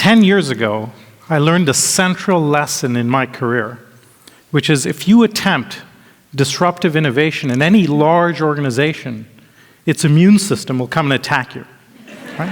10 years ago, I learned a central lesson in my career, which is if you attempt disruptive innovation in any large organization, its immune system will come and attack you. Right?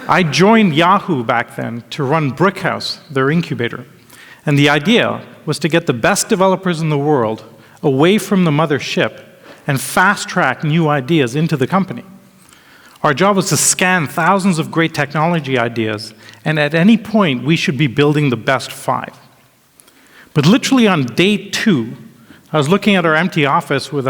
I joined Yahoo back then to run Brickhouse, their incubator. And the idea was to get the best developers in the world away from the mothership and fast-track new ideas into the company. Our job was to scan thousands of great technology ideas, and at any point, we should be building the best 5. But literally on day 2, I was looking at our empty office with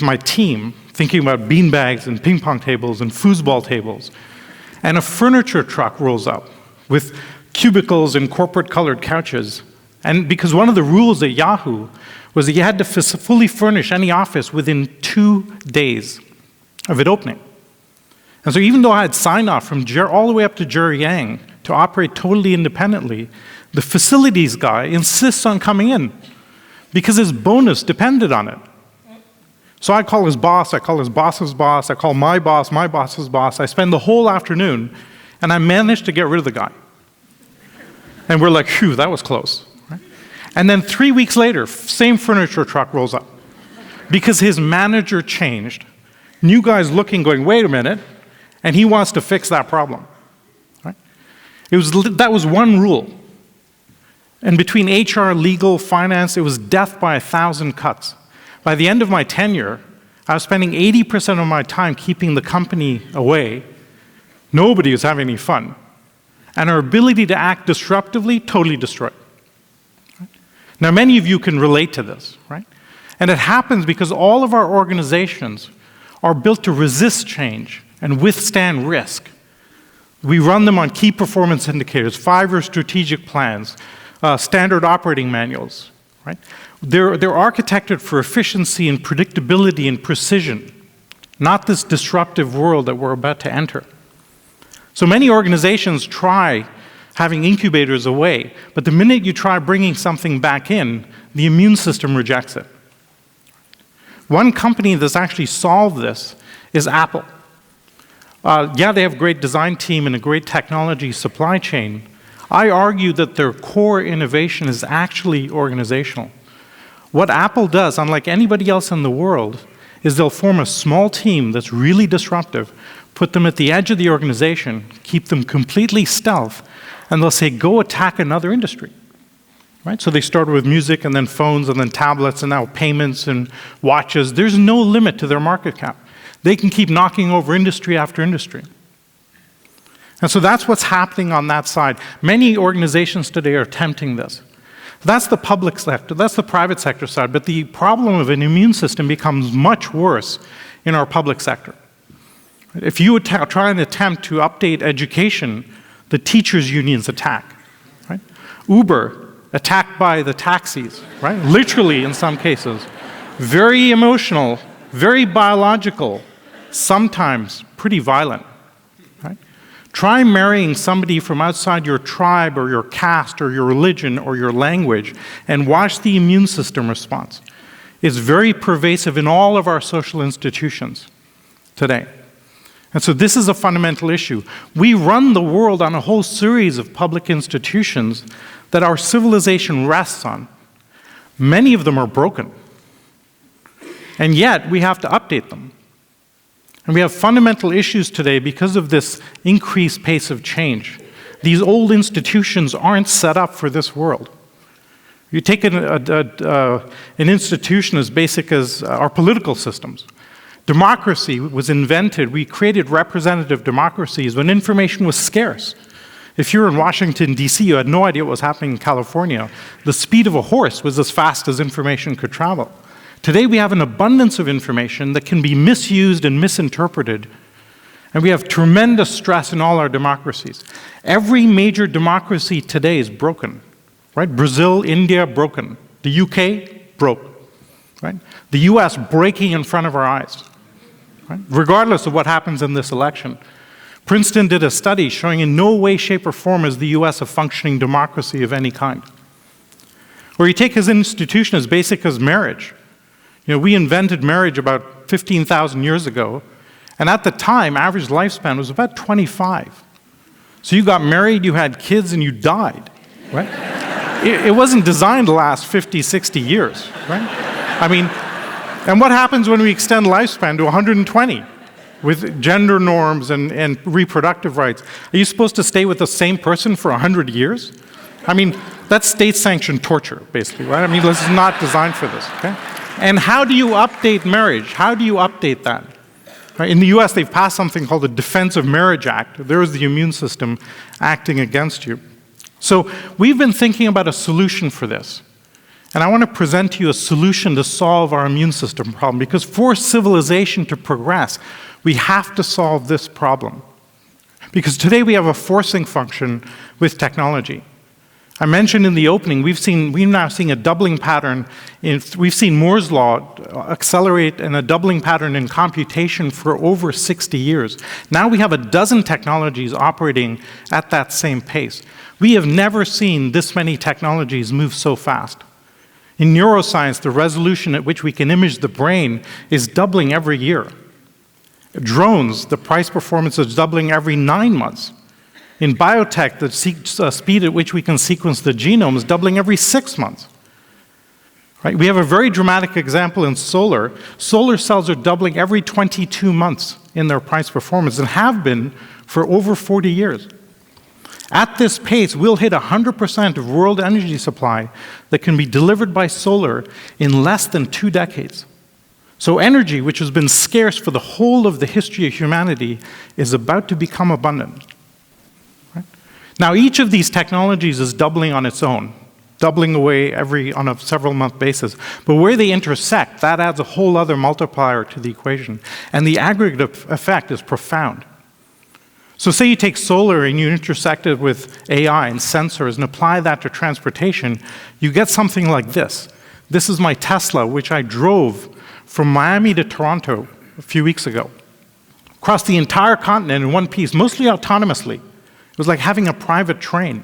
my team, thinking about beanbags and ping pong tables and foosball tables, and a furniture truck rolls up with cubicles and corporate-colored couches. And because one of the rules at Yahoo was that you had to fully furnish any office within 2 days of it opening. And so even though I had signed off from all the way up to Jerry Yang to operate totally independently, the facilities guy insists on coming in because his bonus depended on it. So I call his boss, I call his boss's boss, I call my boss's boss. I spend the whole afternoon, and I managed to get rid of the guy. And we're like, phew, that was close. Right? And then 3 weeks later, same furniture truck rolls up because his manager changed. New guy's looking, going, wait a minute, and he wants to fix that problem. Right? That was one rule. And between HR, legal, finance, it was death by 1,000 cuts. By the end of my tenure, I was spending 80% of my time keeping the company away. Nobody was having any fun. And our ability to act disruptively, totally destroyed. Right? Now, many of you can relate to this, right? And it happens because all of our organizations are built to resist change and withstand risk. We run them on key performance indicators, 5-year strategic plans, standard operating manuals, right? They're architected for efficiency and predictability and precision, not this disruptive world that we're about to enter. So many organizations try having incubators away, but the minute you try bringing something back in, the immune system rejects it. One company that's actually solved this is Apple. Yeah, they have a great design team and a great technology supply chain. I argue that their core innovation is actually organizational. What Apple does, unlike anybody else in the world, is they'll form a small team that's really disruptive, put them at the edge of the organization, keep them completely stealth, and they'll say, go attack another industry. Right? So they started with music and then phones and then tablets and now payments and watches. There's no limit to their market cap. They can keep knocking over industry after industry. And so that's what's happening on that side. Many organizations today are attempting this. That's the public sector, that's the private sector side, but the problem of an immune system becomes much worse in our public sector. If you try and attempt to update education, the teachers' unions attack. Right? Uber, attacked by the taxis, right? Literally in some cases. Very emotional, very biological, sometimes pretty violent. Right? Try marrying somebody from outside your tribe or your caste or your religion or your language and watch the immune system response. It's very pervasive in all of our social institutions today. And so this is a fundamental issue. We run the world on a whole series of public institutions that our civilization rests on. Many of them are broken. And yet we have to update them. And we have fundamental issues today because of this increased pace of change. These old institutions aren't set up for this world. You take an institution as basic as our political systems. Democracy was invented, we created representative democracies when information was scarce. If you were in Washington, D.C., you had no idea what was happening in California. The speed of a horse was as fast as information could travel. Today we have an abundance of information that can be misused and misinterpreted, and we have tremendous stress in all our democracies. Every major democracy today is broken, right? Brazil, India, broken. The UK, broke, right? The US breaking in front of our eyes, right? Regardless of what happens in this election. Princeton did a study showing in no way, shape, or form is the US a functioning democracy of any kind. Or you take his institution as basic as marriage. You know, we invented marriage about 15,000 years ago, and at the time, average lifespan was about 25. So you got married, you had kids, and you died, right? It wasn't designed to last 50, 60 years, right? I mean, and what happens when we extend lifespan to 120 with gender norms and reproductive rights? Are you supposed to stay with the same person for 100 years? I mean, that's state-sanctioned torture, basically, right? I mean, this is not designed for this, okay? And how do you update marriage? How do you update that? Right? In the US, they've passed something called the Defense of Marriage Act. There is the immune system acting against you. So we've been thinking about a solution for this. And I want to present to you a solution to solve our immune system problem, because for civilization to progress, we have to solve this problem. Because today we have a forcing function with technology. I mentioned in the opening, we're now seeing a doubling pattern. We've seen Moore's law accelerate and a doubling pattern in computation for over 60 years. Now we have a dozen technologies operating at that same pace. We have never seen this many technologies move so fast. In neuroscience, the resolution at which we can image the brain is doubling every year. Drones, the price performance is doubling every 9 months. In biotech, the speed at which we can sequence the genome is doubling every 6 months. Right? We have a very dramatic example in solar. Solar cells are doubling every 22 months in their price performance and have been for over 40 years. At this pace, we'll hit 100% of world energy supply that can be delivered by solar in less than 2 decades. So energy, which has been scarce for the whole of the history of humanity, is about to become abundant. Now, each of these technologies is doubling on its own, doubling away on a several-month basis. But where they intersect, that adds a whole other multiplier to the equation. And the aggregate effect is profound. So say you take solar and you intersect it with AI and sensors and apply that to transportation, you get something like this. This is my Tesla, which I drove from Miami to Toronto a few weeks ago, across the entire continent in one piece, mostly autonomously. It was like having a private train.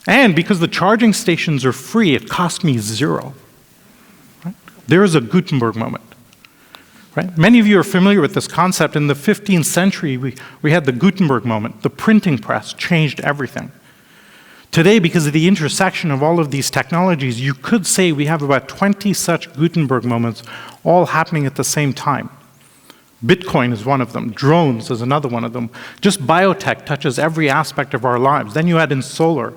And because the charging stations are free, it cost me $0. Right? There is a Gutenberg moment. Right? Many of you are familiar with this concept. In the 15th century, we had the Gutenberg moment. The printing press changed everything. Today, because of the intersection of all of these technologies, you could say we have about 20 such Gutenberg moments all happening at the same time. Bitcoin is one of them. Drones is another one of them. Just biotech touches every aspect of our lives. Then you add in solar,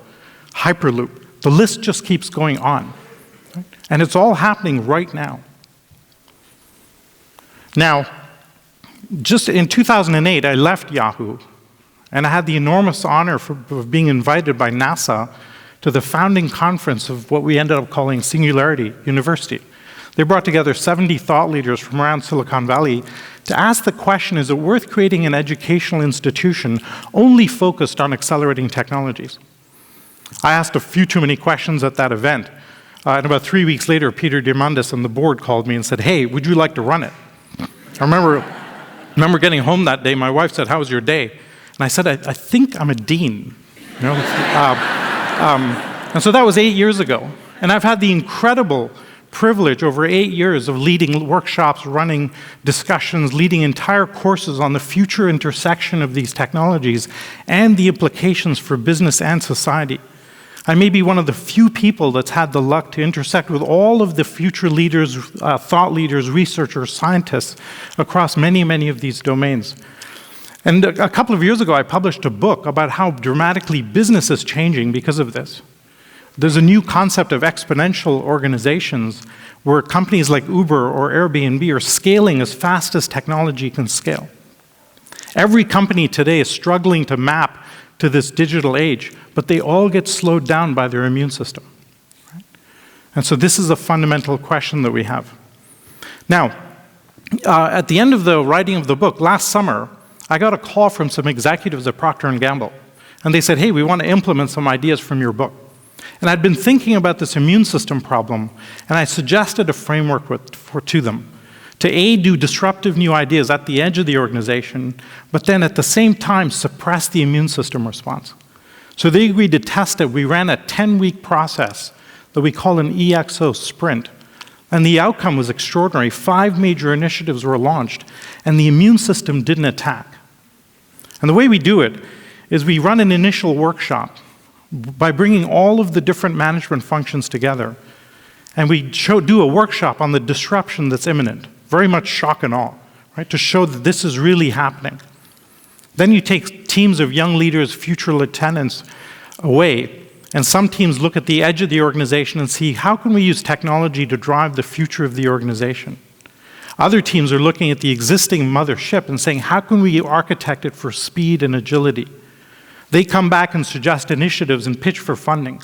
Hyperloop. The list just keeps going on. Right? And it's all happening right now. Now, just in 2008, I left Yahoo, and I had the enormous honor of being invited by NASA to the founding conference of what we ended up calling Singularity University. They brought together 70 thought leaders from around Silicon Valley to ask the question, is it worth creating an educational institution only focused on accelerating technologies? I asked a few too many questions at that event. And about 3 weeks later, Peter Diamandis and the board called me and said, hey, would you like to run it? I remember getting home that day, my wife said, how was your day? And I said, I think I'm a dean. You know? And so that was 8 years ago. And I've had the incredible privilege over 8 years of leading workshops, running discussions, leading entire courses on the future intersection of these technologies and the implications for business and society. I may be one of the few people that's had the luck to intersect with all of the future leaders, thought leaders, researchers, scientists across many, many of these domains. And a couple of years ago, I published a book about how dramatically business is changing because of this. There's a new concept of exponential organizations where companies like Uber or Airbnb are scaling as fast as technology can scale. Every company today is struggling to map to this digital age, but they all get slowed down by their immune system. Right? And so this is a fundamental question that we have. Now, at the end of the writing of the book, last summer, I got a call from some executives at Procter & Gamble. And they said, hey, we want to implement some ideas from your book. And I'd been thinking about this immune system problem, and I suggested a framework to them to do disruptive new ideas at the edge of the organization, but then at the same time suppress the immune system response. So they agreed to test it. We ran a 10-week process that we call an EXO sprint. And the outcome was extraordinary. 5 major initiatives were launched, and the immune system didn't attack. And the way we do it is we run an initial workshop by bringing all of the different management functions together. And we do a workshop on the disruption that's imminent, very much shock and awe, right, to show that this is really happening. Then you take teams of young leaders, future lieutenants away, and some teams look at the edge of the organization and see how can we use technology to drive the future of the organization. Other teams are looking at the existing mothership and saying, how can we architect it for speed and agility? They come back and suggest initiatives and pitch for funding.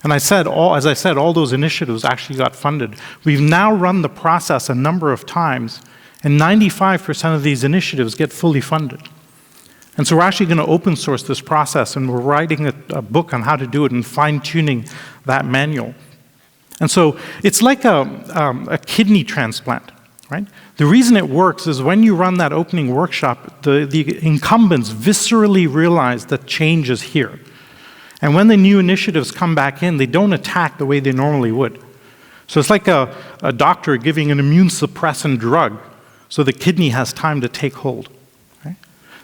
And as I said, all those initiatives actually got funded. We've now run the process a number of times, and 95% of these initiatives get fully funded. And so we're actually going to open source this process, and we're writing a book on how to do it and fine-tuning that manual. And so it's like a kidney transplant, right? The reason it works is when you run that opening workshop, the incumbents viscerally realize that change is here. And when the new initiatives come back in, they don't attack the way they normally would. So it's like a doctor giving an immune suppressant drug so the kidney has time to take hold. Right?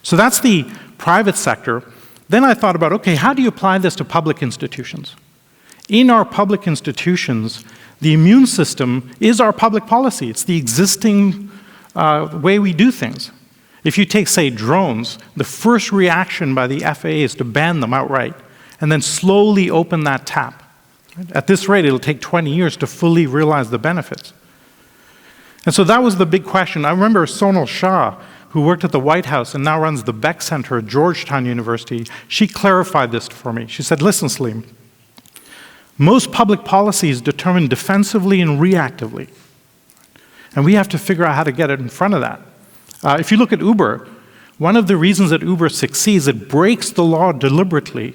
So that's the private sector. Then I thought about, okay, how do you apply this to public institutions? In our public institutions, the immune system is our public policy. It's the existing way we do things. If you take, say, drones, the first reaction by the FAA is to ban them outright and then slowly open that tap. Right? At this rate, it'll take 20 years to fully realize the benefits. And so that was the big question. I remember Sonal Shah, who worked at the White House and now runs the Beck Center at Georgetown University, she clarified this for me. She said, listen, Salim, most public policy is determined defensively and reactively. And we have to figure out how to get it in front of that. If you look at Uber, one of the reasons that Uber succeeds, it breaks the law deliberately,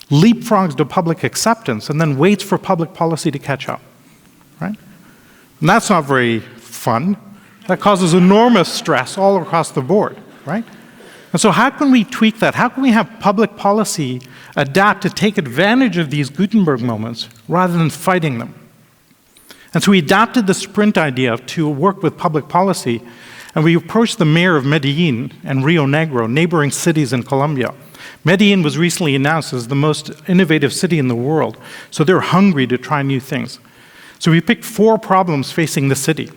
leapfrogs to public acceptance, and then waits for public policy to catch up, right? And that's not very fun. That causes enormous stress all across the board, right? And so how can we tweak that? How can we have public policy adapt to take advantage of these Gutenberg moments rather than fighting them? And so we adapted the sprint idea to work with public policy, and we approached the mayor of Medellin and Rio Negro, neighboring cities in Colombia. Medellin was recently announced as the most innovative city in the world, so they're hungry to try new things. So we picked 4 problems facing the city: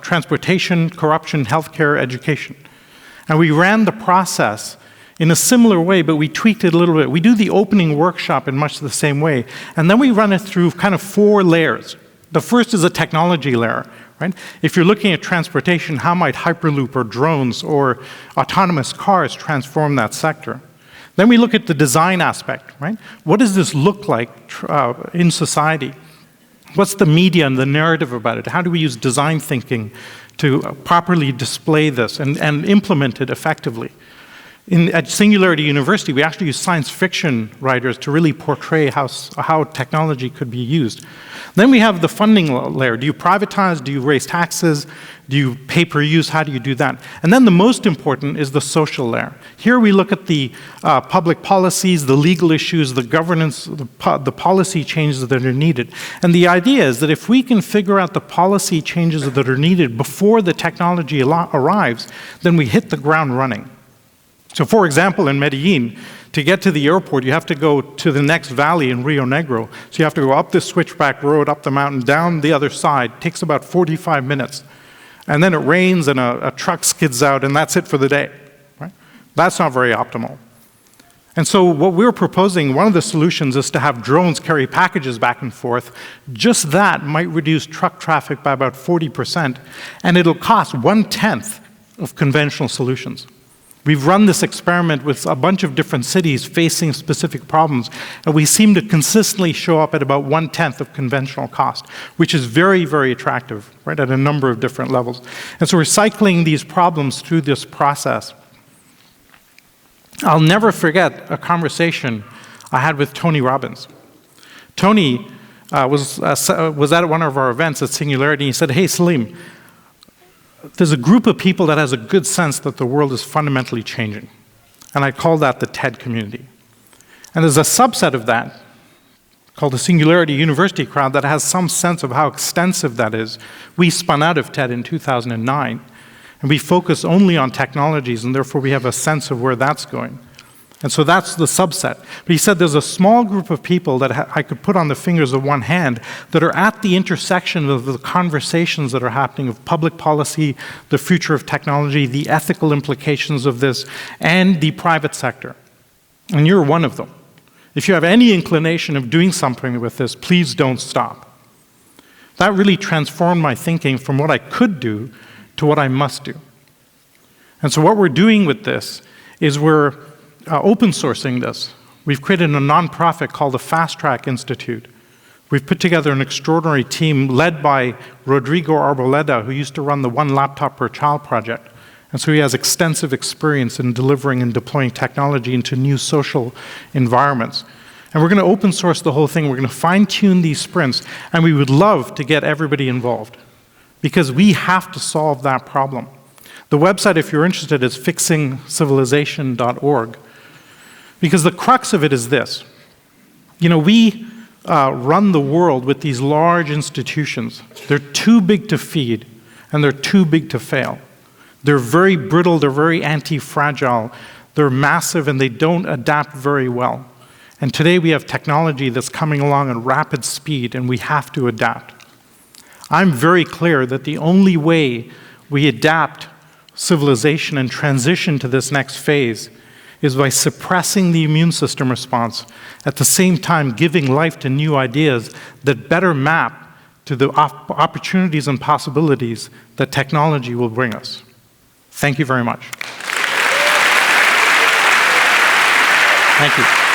transportation, corruption, healthcare, education. And we ran the process in a similar way, but we tweaked it a little bit. We do the opening workshop in much the same way, and then we run it through kind of 4 layers. The first is a technology layer, right? If you're looking at transportation, how might Hyperloop or drones or autonomous cars transform that sector? Then we look at the design aspect, right? What does this look like in society? What's the media and the narrative about it? How do we use design thinking to properly display this and implement it effectively? At Singularity University, we actually use science fiction writers to really portray how technology could be used. Then we have the funding layer. Do you privatize? Do you raise taxes? Do you pay per use? How do you do that? And then the most important is the social layer. Here we look at the public policies, the legal issues, the governance, the policy changes that are needed. And the idea is that if we can figure out the policy changes that are needed before the technology arrives, then we hit the ground running. So for example, in Medellin, to get to the airport, you have to go to the next valley in Rio Negro. So you have to go up this switchback road, up the mountain, down the other side. It takes about 45 minutes. And then it rains and a truck skids out, and that's it for the day. Right? That's not very optimal. And so what we're proposing, one of the solutions is to have drones carry packages back and forth. Just that might reduce truck traffic by about 40%, and it'll cost 1/10 of conventional solutions. We've run this experiment with a bunch of different cities facing specific problems, and we seem to consistently show up at about 1/10 of conventional cost, which is very, very attractive, right, at a number of different levels. And so we're cycling these problems through this process. I'll never forget a conversation I had with Tony Robbins. Tony was at one of our events at Singularity, and he said, "Hey, Salim, there's a group of people that has a good sense that the world is fundamentally changing." And I call that the TED community. And there's a subset of that called the Singularity University crowd that has some sense of how extensive that is. We spun out of TED in 2009, and we focus only on technologies, and therefore we have a sense of where that's going. And so that's the subset. But he said there's a small group of people that I could put on the fingers of one hand that are at the intersection of the conversations that are happening of public policy, the future of technology, the ethical implications of this, and the private sector. And you're one of them. If you have any inclination of doing something with this, please don't stop. That really transformed my thinking from what I could do to what I must do. And so what we're doing with this is we're open sourcing this. We've created a nonprofit called the Fast Track Institute. We've put together an extraordinary team led by Rodrigo Arboleda, who used to run the One Laptop Per Child project. And so he has extensive experience in delivering and deploying technology into new social environments. And we're going to open source the whole thing. We're going to fine-tune these sprints. And we would love to get everybody involved because we have to solve that problem. The website, if you're interested, is fixingcivilization.org. Because the crux of it is this. You know, we run the world with these large institutions. They're too big to feed, and they're too big to fail. They're very brittle, they're very anti-fragile, they're massive, and they don't adapt very well. And today we have technology that's coming along at rapid speed, and we have to adapt. I'm very clear that the only way we adapt civilization and transition to this next phase is by suppressing the immune system response, at the same time giving life to new ideas that better map to the opportunities and possibilities that technology will bring us. Thank you very much. Thank you.